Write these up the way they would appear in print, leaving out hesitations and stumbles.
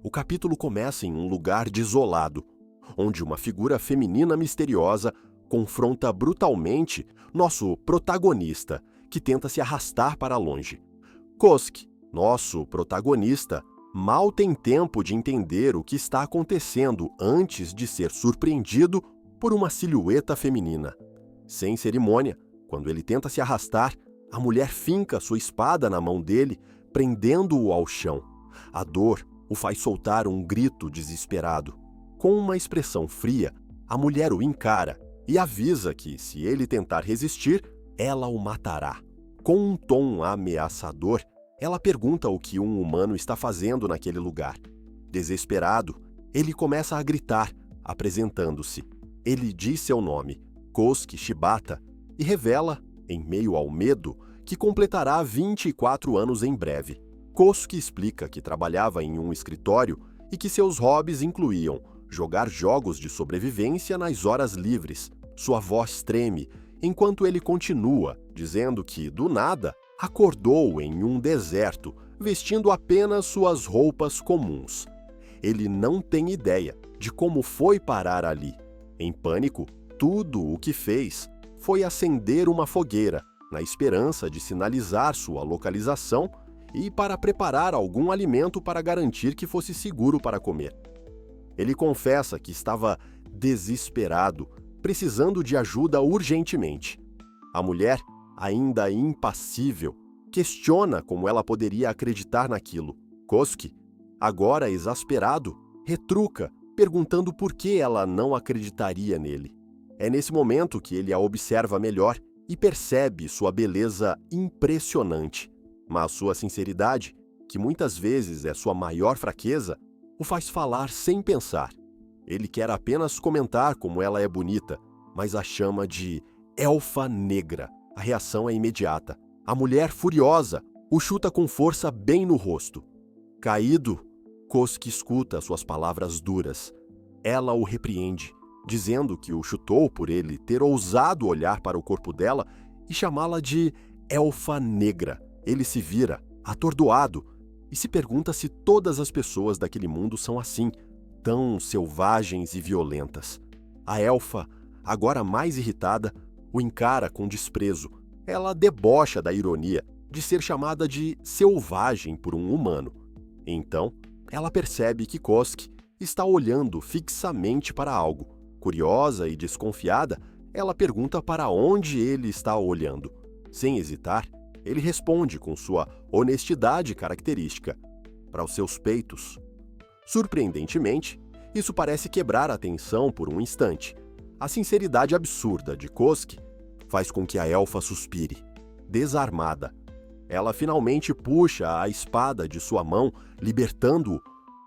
O capítulo começa em um lugar desolado, onde uma figura feminina misteriosa confronta brutalmente nosso protagonista, que tenta se arrastar para longe. Koski, nosso protagonista, mal tem tempo de entender o que está acontecendo antes de ser surpreendido por uma silhueta feminina. Sem cerimônia, quando ele tenta se arrastar, a mulher finca sua espada na mão dele, prendendo-o ao chão. A dor o faz soltar um grito desesperado. Com uma expressão fria, a mulher o encara e avisa que, se ele tentar resistir, ela o matará. Com um tom ameaçador, ela pergunta o que um humano está fazendo naquele lugar. Desesperado, ele começa a gritar, apresentando-se. Ele diz seu nome, Koski Shibata, e revela, em meio ao medo, que completará 24 anos em breve. Koski explica que trabalhava em um escritório e que seus hobbies incluíam jogar jogos de sobrevivência nas horas livres. Sua voz treme enquanto ele continua, dizendo que, do nada, acordou em um deserto, vestindo apenas suas roupas comuns. Ele não tem ideia de como foi parar ali. Em pânico, tudo o que fez foi acender uma fogueira, na esperança de sinalizar sua localização e para preparar algum alimento para garantir que fosse seguro para comer. Ele confessa que estava desesperado, precisando de ajuda urgentemente. A mulher, ainda impassível, questiona como ela poderia acreditar naquilo. Koski, agora exasperado, retruca, perguntando por que ela não acreditaria nele. É nesse momento que ele a observa melhor e percebe sua beleza impressionante. Mas sua sinceridade, que muitas vezes é sua maior fraqueza, o faz falar sem pensar. Ele quer apenas comentar como ela é bonita, mas a chama de elfa negra. A reação é imediata. A mulher, furiosa, o chuta com força bem no rosto. Caído, Koski escuta suas palavras duras. Ela o repreende, dizendo que o chutou por ele ter ousado olhar para o corpo dela e chamá-la de elfa negra. Ele se vira, atordoado, e se pergunta se todas as pessoas daquele mundo são assim, tão selvagens e violentas. A elfa, agora mais irritada, o encara com desprezo. Ela debocha da ironia de ser chamada de selvagem por um humano. Então, ela percebe que Koski está olhando fixamente para algo. Curiosa e desconfiada, ela pergunta para onde ele está olhando. Sem hesitar, ele responde com sua honestidade característica: para os seus peitos. Surpreendentemente, isso parece quebrar a tensão por um instante. A sinceridade absurda de Koski faz com que a elfa suspire. Desarmada, ela finalmente puxa a espada de sua mão, libertando-o.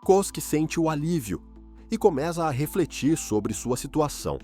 Koski sente o alívio e começa a refletir sobre sua situação.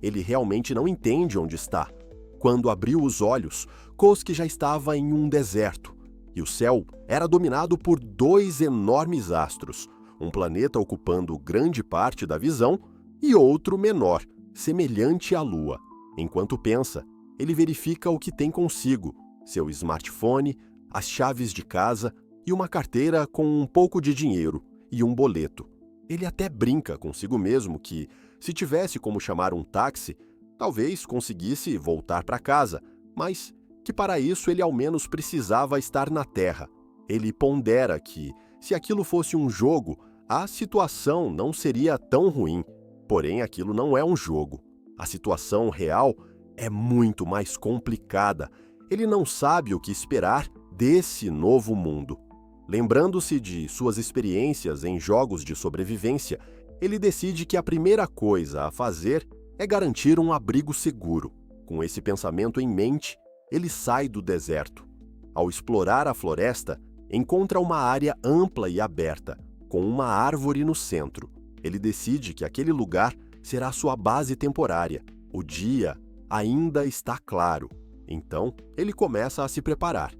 Ele realmente não entende onde está. Quando abriu os olhos, Koski já estava em um deserto, e o céu era dominado por 2 enormes astros, um planeta ocupando grande parte da visão e outro menor, semelhante à Lua. Enquanto pensa, ele verifica o que tem consigo: seu smartphone, as chaves de casa e uma carteira com um pouco de dinheiro e um boleto. Ele até brinca consigo mesmo que, se tivesse como chamar um táxi, talvez conseguisse voltar para casa, mas que para isso ele ao menos precisava estar na Terra. Ele pondera que, se aquilo fosse um jogo, a situação não seria tão ruim. Porém, aquilo não é um jogo. A situação real é muito mais complicada. Ele não sabe o que esperar desse novo mundo. Lembrando-se de suas experiências em jogos de sobrevivência, ele decide que a primeira coisa a fazer é garantir um abrigo seguro. Com esse pensamento em mente, ele sai do deserto. Ao explorar a floresta, encontra uma área ampla e aberta, com uma árvore no centro. Ele decide que aquele lugar será sua base temporária. O dia ainda está claro, então ele começa a se preparar.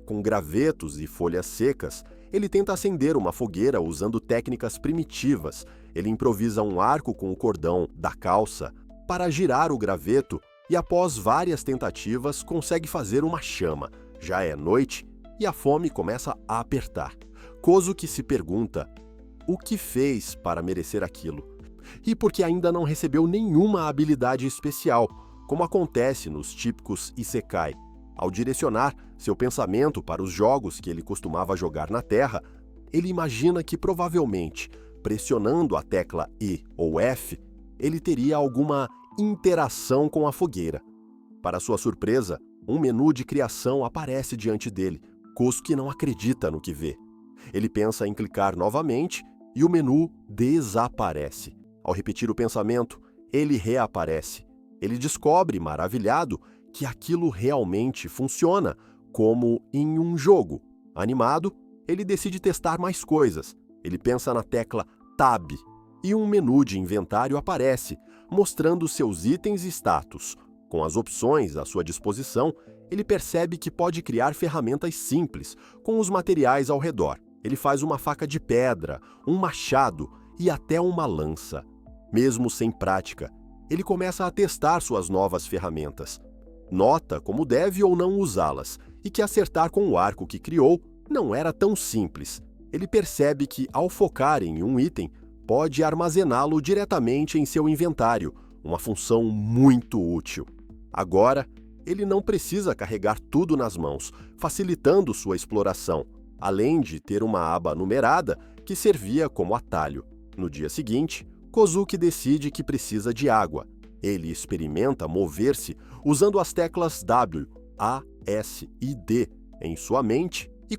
Com gravetos e folhas secas, ele tenta acender uma fogueira usando técnicas primitivas. Ele improvisa um arco com o cordão da calça para girar o graveto e, após várias tentativas, consegue fazer uma chama. Já é noite e a fome começa a apertar. Kozuki se pergunta: o que fez para merecer aquilo, e porque ainda não recebeu nenhuma habilidade especial, como acontece nos típicos Isekai. Ao direcionar seu pensamento para os jogos que ele costumava jogar na Terra, ele imagina que provavelmente, pressionando a tecla E ou F, ele teria alguma interação com a fogueira. Para sua surpresa, um menu de criação aparece diante dele. Kosuke não acredita no que vê. Ele pensa em clicar novamente e o menu desaparece. Ao repetir o pensamento, ele reaparece. Ele descobre, maravilhado, que aquilo realmente funciona, como em um jogo. Animado, ele decide testar mais coisas. Ele pensa na tecla Tab e um menu de inventário aparece, mostrando seus itens e status. Com as opções à sua disposição, ele percebe que pode criar ferramentas simples com os materiais ao redor. Ele faz uma faca de pedra, um machado e até uma lança. Mesmo sem prática, ele começa a testar suas novas ferramentas. Nota como deve ou não usá-las e que acertar com o arco que criou não era tão simples. Ele percebe que, ao focar em um item, pode armazená-lo diretamente em seu inventário, uma função muito útil. Agora, ele não precisa carregar tudo nas mãos, facilitando sua exploração, além de ter uma aba numerada que servia como atalho. No dia seguinte, Kosuke decide que precisa de água. Ele experimenta mover-se usando as teclas W, A, S e D em sua mente e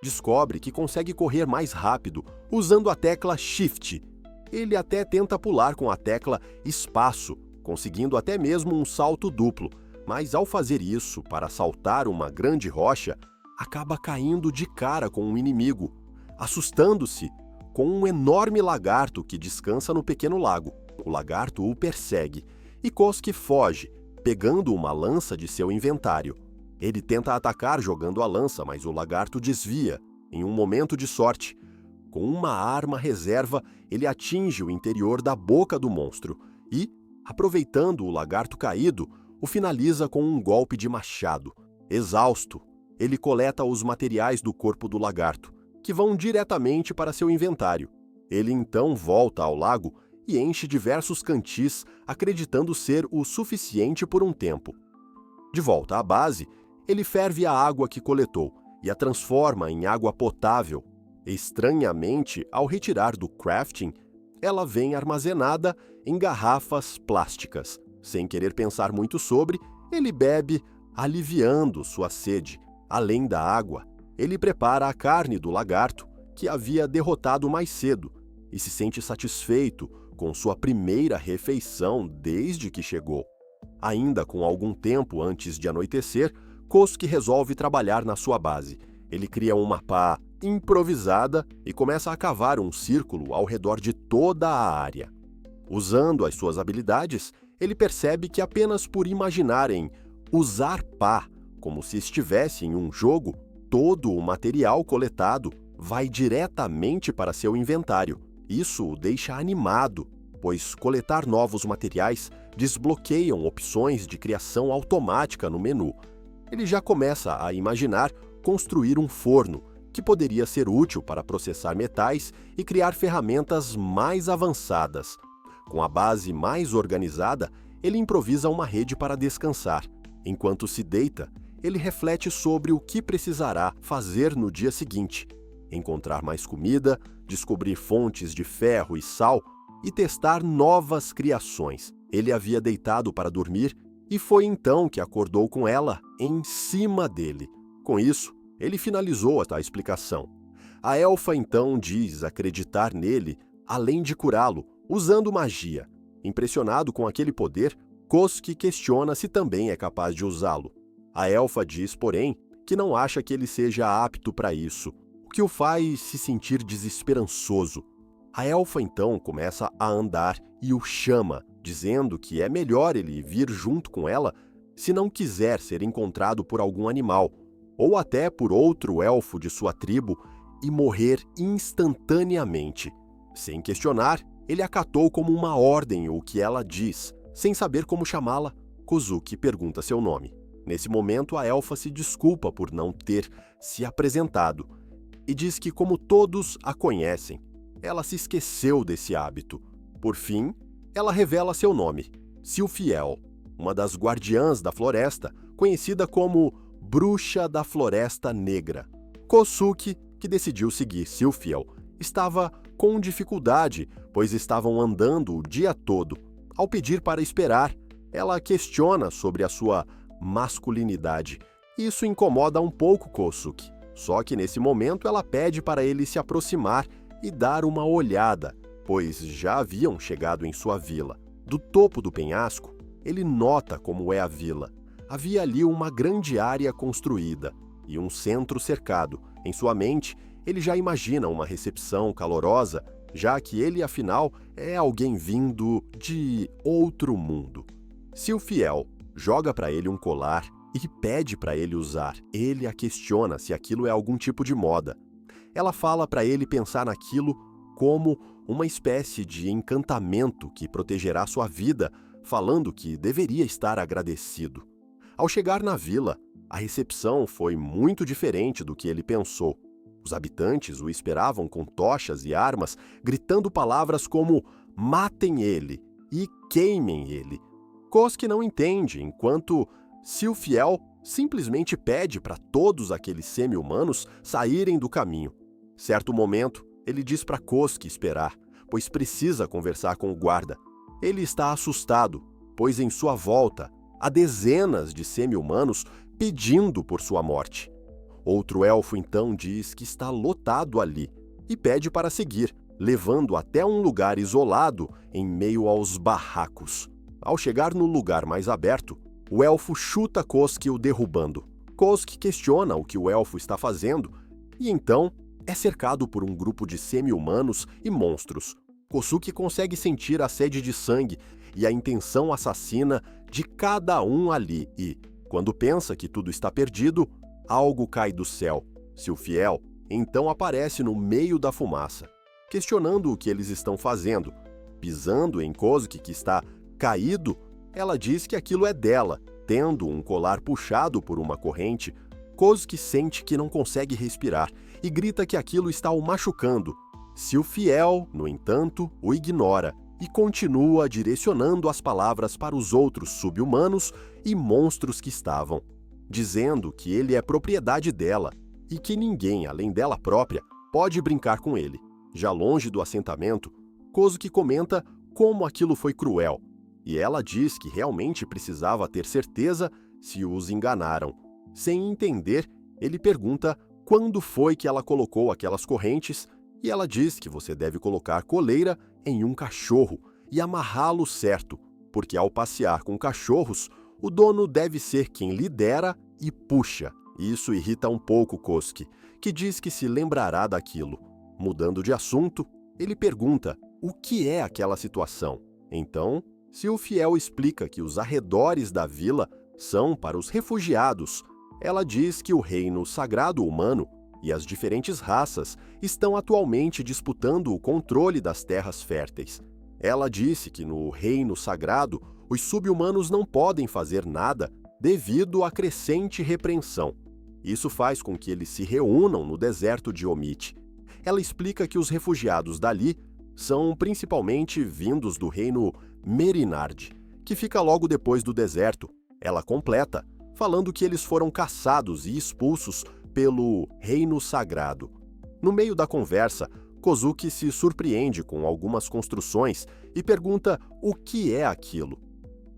descobre que consegue correr mais rápido usando a tecla Shift. Ele até tenta pular com a tecla Espaço, conseguindo até mesmo um salto duplo, mas ao fazer isso para saltar uma grande rocha, acaba caindo de cara com um inimigo, assustando-se com um enorme lagarto que descansa no pequeno lago. O lagarto o persegue e Kosuke foge, pegando uma lança de seu inventário. Ele tenta atacar jogando a lança, mas o lagarto desvia. Em um momento de sorte, com uma arma reserva, ele atinge o interior da boca do monstro e, aproveitando o lagarto caído, o finaliza com um golpe de machado. Exausto, ele coleta os materiais do corpo do lagarto, que vão diretamente para seu inventário. Ele então volta ao lago e enche diversos cantis, acreditando ser o suficiente por um tempo. De volta à base, ele ferve a água que coletou e a transforma em água potável. Estranhamente, ao retirar do crafting, ela vem armazenada em garrafas plásticas. Sem querer pensar muito sobre, ele bebe, aliviando sua sede. Além da água, ele prepara a carne do lagarto, que havia derrotado mais cedo, e se sente satisfeito com sua primeira refeição desde que chegou. Ainda com algum tempo antes de anoitecer, Kosuke resolve trabalhar na sua base. Ele cria uma pá improvisada e começa a cavar um círculo ao redor de toda a área. Usando as suas habilidades, ele percebe que apenas por imaginar em usar pá como se estivesse em um jogo, todo o material coletado vai diretamente para seu inventário. Isso o deixa animado, pois coletar novos materiais desbloqueiam opções de criação automática no menu. Ele já começa a imaginar construir um forno, que poderia ser útil para processar metais e criar ferramentas mais avançadas. Com a base mais organizada, ele improvisa uma rede para descansar. Enquanto se deita, ele reflete sobre o que precisará fazer no dia seguinte: encontrar mais comida, descobrir fontes de ferro e sal e testar novas criações. Ele havia deitado para dormir e foi então que acordou com ela em cima dele. Com isso, ele finalizou a explicação. A elfa então diz acreditar nele, além de curá-lo, usando magia. Impressionado com aquele poder, Kosuke questiona se também é capaz de usá-lo. A elfa diz, porém, que não acha que ele seja apto para isso, o que o faz se sentir desesperançoso. A elfa então começa a andar e o chama, dizendo que é melhor ele vir junto com ela se não quiser ser encontrado por algum animal, ou até por outro elfo de sua tribo, e morrer instantaneamente. Sem questionar, ele acatou como uma ordem o que ela diz. Sem saber como chamá-la, Kosuke pergunta seu nome. Nesse momento, a elfa se desculpa por não ter se apresentado e diz que, como todos a conhecem, ela se esqueceu desse hábito. Por fim, ela revela seu nome, Silfiel, uma das guardiãs da floresta, conhecida como Bruxa da Floresta Negra. Kosuke, que decidiu seguir Silfiel, estava com dificuldade, pois estavam andando o dia todo. Ao pedir para esperar, ela questiona sobre a sua masculinidade. Isso incomoda um pouco Kosuke. Só que nesse momento ela pede para ele se aproximar e dar uma olhada, pois já haviam chegado em sua vila. Do topo do penhasco, ele nota como é a vila. Havia ali uma grande área construída e um centro cercado. Em sua mente, ele já imagina uma recepção calorosa, já que ele, afinal, é alguém vindo de outro mundo. Silfiel joga para ele um colar e pede para ele usar. Ele a questiona se aquilo é algum tipo de moda. Ela fala para ele pensar naquilo como uma espécie de encantamento que protegerá sua vida, falando que deveria estar agradecido. Ao chegar na vila, a recepção foi muito diferente do que ele pensou. Os habitantes o esperavam com tochas e armas, gritando palavras como "matem ele" e "queimem ele". Kosuke não entende, enquanto Silfiel simplesmente pede para todos aqueles semi-humanos saírem do caminho. Certo momento, ele diz para Kosuke esperar, pois precisa conversar com o guarda. Ele está assustado, pois em sua volta há dezenas de semi-humanos pedindo por sua morte. Outro elfo então diz que está lotado ali e pede para seguir, levando até um lugar isolado em meio aos barracos. Ao chegar no lugar mais aberto, o elfo chuta Kosuke, o derrubando. Kosuke questiona o que o elfo está fazendo e então é cercado por um grupo de semi-humanos e monstros. Kosuke consegue sentir a sede de sangue e a intenção assassina de cada um ali e, quando pensa que tudo está perdido, algo cai do céu. Silfiel então aparece no meio da fumaça, questionando o que eles estão fazendo. Pisando em Kosuke, que está caído, ela diz que aquilo é dela. Tendo um colar puxado por uma corrente, Kosuke sente que não consegue respirar e grita que aquilo está o machucando. Silfiel, no entanto, o ignora e continua direcionando as palavras para os outros sub-humanos e monstros que estavam, dizendo que ele é propriedade dela e que ninguém, além dela própria, pode brincar com ele. Já longe do assentamento, Kosuke comenta como aquilo foi cruel, e ela diz que realmente precisava ter certeza se os enganaram. Sem entender, ele pergunta quando foi que ela colocou aquelas correntes, e ela diz que você deve colocar coleira em um cachorro e amarrá-lo certo, porque ao passear com cachorros, o dono deve ser quem lidera e puxa. Isso irrita um pouco Kosuke, que diz que se lembrará daquilo. Mudando de assunto, ele pergunta o que é aquela situação. Então, Silfiel explica que os arredores da vila são para os refugiados. Ela diz que o reino sagrado humano e as diferentes raças estão atualmente disputando o controle das terras férteis. Ela disse que no reino sagrado, os sub-humanos não podem fazer nada devido à crescente repreensão. Isso faz com que eles se reúnam no deserto de Omite. Ela explica que os refugiados dali são principalmente vindos do reino Merinard, que fica logo depois do deserto. Ela completa, falando que eles foram caçados e expulsos pelo Reino Sagrado. No meio da conversa, Kosuke se surpreende com algumas construções e pergunta o que é aquilo.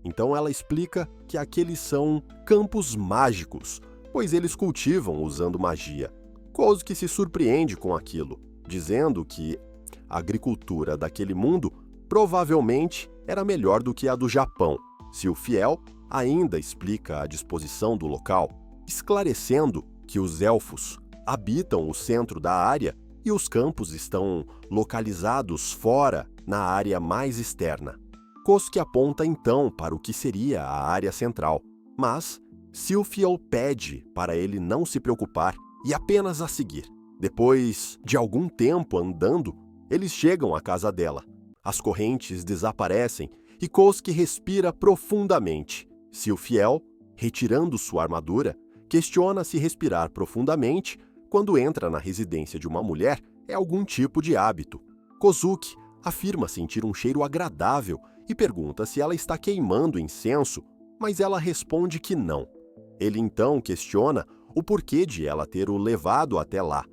Então ela explica que aqueles são campos mágicos, pois eles cultivam usando magia. Kosuke se surpreende com aquilo, dizendo que a agricultura daquele mundo provavelmente era melhor do que a do Japão. Silfiel ainda explica a disposição do local, esclarecendo que os elfos habitam o centro da área e os campos estão localizados fora, na área mais externa. Kosuke aponta então para o que seria a área central, mas Silfiel pede para ele não se preocupar e apenas a seguir. Depois de algum tempo andando, eles chegam à casa dela. As correntes desaparecem e Kosuke respira profundamente. Silfiel, retirando sua armadura, questiona se respirar profundamente quando entra na residência de uma mulher é algum tipo de hábito. Kozuki afirma sentir um cheiro agradável e pergunta se ela está queimando incenso, mas ela responde que não. Ele então questiona o porquê de ela ter o levado até lá.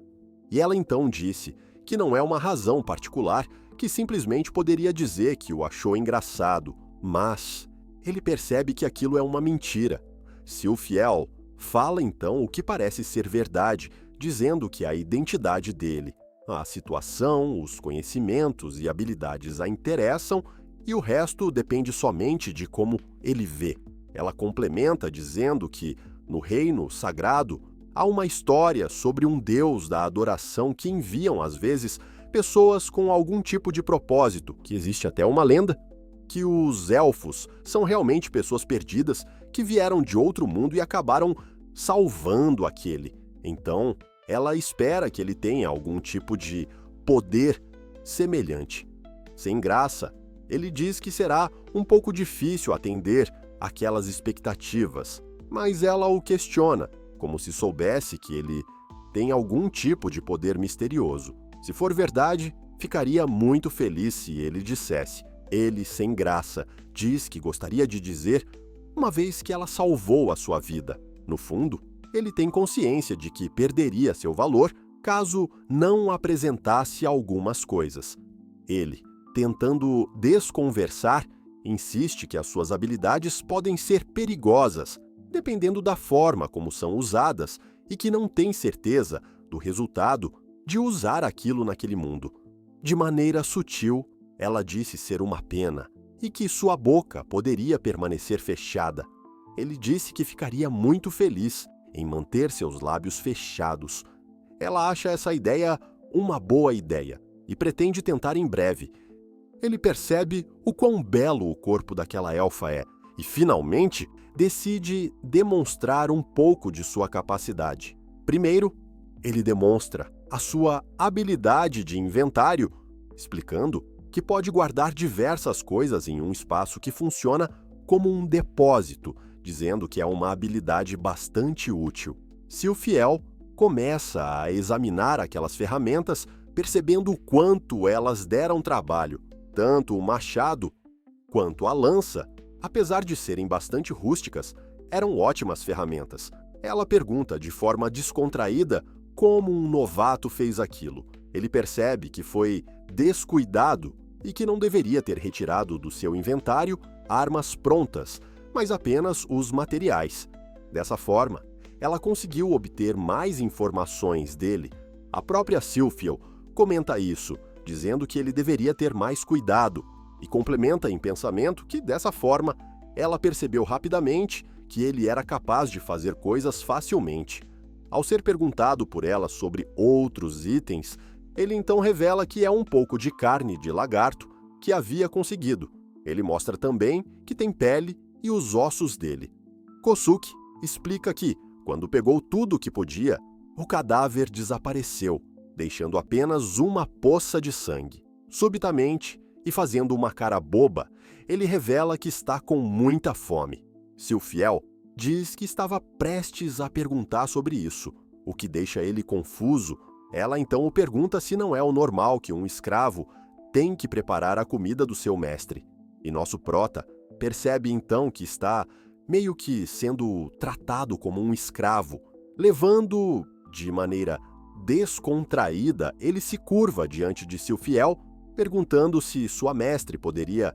E ela então disse que não é uma razão particular, que simplesmente poderia dizer que o achou engraçado, mas ele percebe que aquilo é uma mentira. Silfiel fala então o que parece ser verdade, dizendo que a identidade dele, a situação, os conhecimentos e habilidades a interessam e o resto depende somente de como ele vê. Ela complementa dizendo que, no reino sagrado, há uma história sobre um deus da adoração que enviam, às vezes, pessoas com algum tipo de propósito, que existe até uma lenda, que os elfos são realmente pessoas perdidas que vieram de outro mundo e acabaram salvando aquele. Então, ela espera que ele tenha algum tipo de poder semelhante. Sem graça, ele diz que será um pouco difícil atender aquelas expectativas, mas ela o questiona, como se soubesse que ele tem algum tipo de poder misterioso. Se for verdade, ficaria muito feliz se ele dissesse. Ele, sem graça, diz que gostaria de dizer, uma vez que ela salvou a sua vida. No fundo, ele tem consciência de que perderia seu valor caso não apresentasse algumas coisas. Ele, tentando desconversar, insiste que as suas habilidades podem ser perigosas, dependendo da forma como são usadas, e que não tem certeza do resultado de usar aquilo naquele mundo. De maneira sutil, ela disse ser uma pena e que sua boca poderia permanecer fechada. Ele disse que ficaria muito feliz em manter seus lábios fechados. Ela acha essa ideia uma boa ideia e pretende tentar em breve. Ele percebe o quão belo o corpo daquela elfa é e, finalmente, decide demonstrar um pouco de sua capacidade. Primeiro, ele demonstra a sua habilidade de inventário, explicando que pode guardar diversas coisas em um espaço que funciona como um depósito, dizendo que é uma habilidade bastante útil. Silfiel começa a examinar aquelas ferramentas, percebendo o quanto elas deram trabalho. Tanto o machado quanto a lança, apesar de serem bastante rústicas, eram ótimas ferramentas. Ela pergunta de forma descontraída como um novato fez aquilo. Ele percebe que foi descuidado e que não deveria ter retirado do seu inventário armas prontas, mas apenas os materiais. Dessa forma, ela conseguiu obter mais informações dele. A própria Silfiel comenta isso, dizendo que ele deveria ter mais cuidado, e complementa em pensamento que, dessa forma, ela percebeu rapidamente que ele era capaz de fazer coisas facilmente. Ao ser perguntado por ela sobre outros itens, ele então revela que é um pouco de carne de lagarto que havia conseguido. Ele mostra também que tem pele e os ossos dele. Kosuke explica que, quando pegou tudo o que podia, o cadáver desapareceu, deixando apenas uma poça de sangue. Subitamente, e fazendo uma cara boba, ele revela que está com muita fome. Silfiel diz que estava prestes a perguntar sobre isso, o que deixa ele confuso. Ela então o pergunta se não é o normal que um escravo tem que preparar a comida do seu mestre. E nosso prota percebe então que está meio que sendo tratado como um escravo. Levando de maneira descontraída, ele se curva diante de Silfiel, perguntando se sua mestre poderia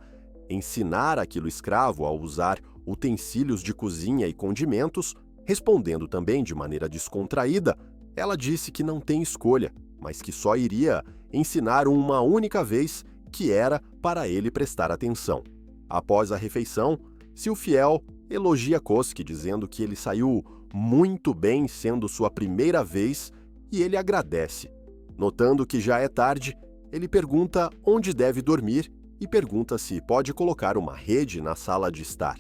ensinar aquele escravo a usar utensílios de cozinha e condimentos. Respondendo também de maneira descontraída, ela disse que não tem escolha, mas que só iria ensinar uma única vez, que era para ele prestar atenção. Após a refeição, Silfiel elogia Kosuke, dizendo que ele saiu muito bem sendo sua primeira vez, e ele agradece. Notando que já é tarde, ele pergunta onde deve dormir e pergunta se pode colocar uma rede na sala de estar.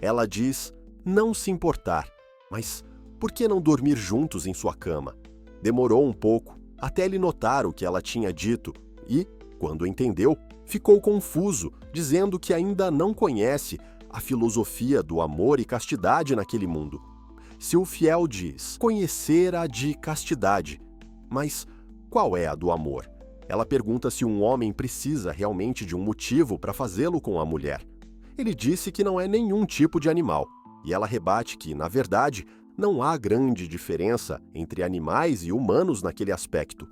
Ela diz não se importar, mas por que não dormir juntos em sua cama? Demorou um pouco até ele notar o que ela tinha dito e, quando entendeu, ficou confuso, dizendo que ainda não conhece a filosofia do amor e castidade naquele mundo. Silfiel diz conhecer a de castidade, mas qual é a do amor? Ela pergunta se um homem precisa realmente de um motivo para fazê-lo com a mulher. Ele disse que não é nenhum tipo de animal, e ela rebate que, na verdade, não há grande diferença entre animais e humanos naquele aspecto.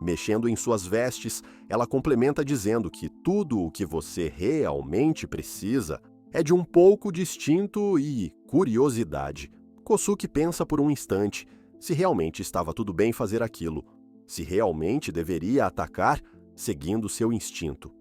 Mexendo em suas vestes, ela complementa dizendo que tudo o que você realmente precisa é de um pouco de instinto e curiosidade. Kosuke pensa por um instante se realmente estava tudo bem fazer aquilo, se realmente deveria atacar seguindo seu instinto.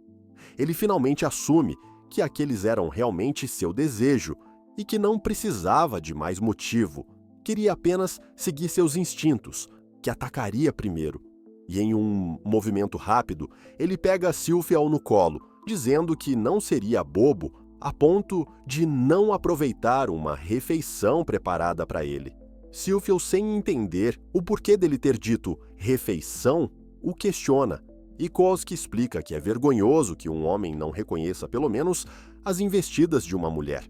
Ele finalmente assume que aqueles eram realmente seu desejo e que não precisava de mais motivo, queria apenas seguir seus instintos, que atacaria primeiro. E em um movimento rápido, ele pega Sylphiel no colo, dizendo que não seria bobo a ponto de não aproveitar uma refeição preparada para ele. Sylphiel, sem entender o porquê dele ter dito refeição, o questiona, e Kosuke explica que é vergonhoso que um homem não reconheça pelo menos as investidas de uma mulher.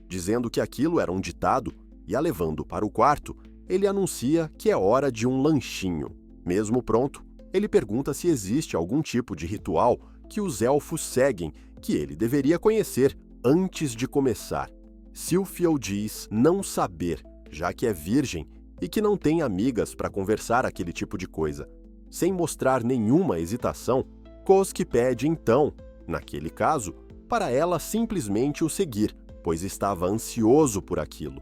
Dizendo que aquilo era um ditado e a levando para o quarto, ele anuncia que é hora de um lanchinho. Mesmo pronto, ele pergunta se existe algum tipo de ritual que os elfos seguem que ele deveria conhecer antes de começar. Sylphiel diz não saber, já que é virgem e que não tem amigas para conversar aquele tipo de coisa. Sem mostrar nenhuma hesitação, Kosuke pede então, naquele caso, para ela simplesmente o seguir, pois estava ansioso por aquilo.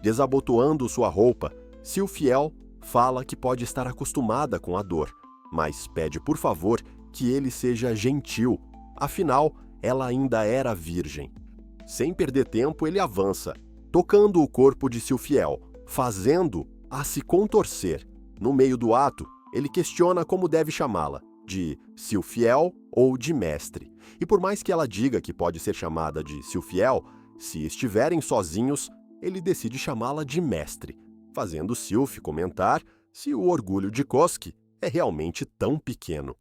Desabotoando sua roupa, Sylphiel fala que pode estar acostumada com a dor, mas pede por favor que ele seja gentil, afinal, ela ainda era virgem. Sem perder tempo, ele avança, tocando o corpo de Sylphiel, fazendo-a se contorcer. No meio do ato, ele questiona como deve chamá-la, de Sylphiel ou de mestre. E por mais que ela diga que pode ser chamada de Sylphiel, se estiverem sozinhos, ele decide chamá-la de mestre, fazendo Sylph comentar se o orgulho de Kosuke é realmente tão pequeno.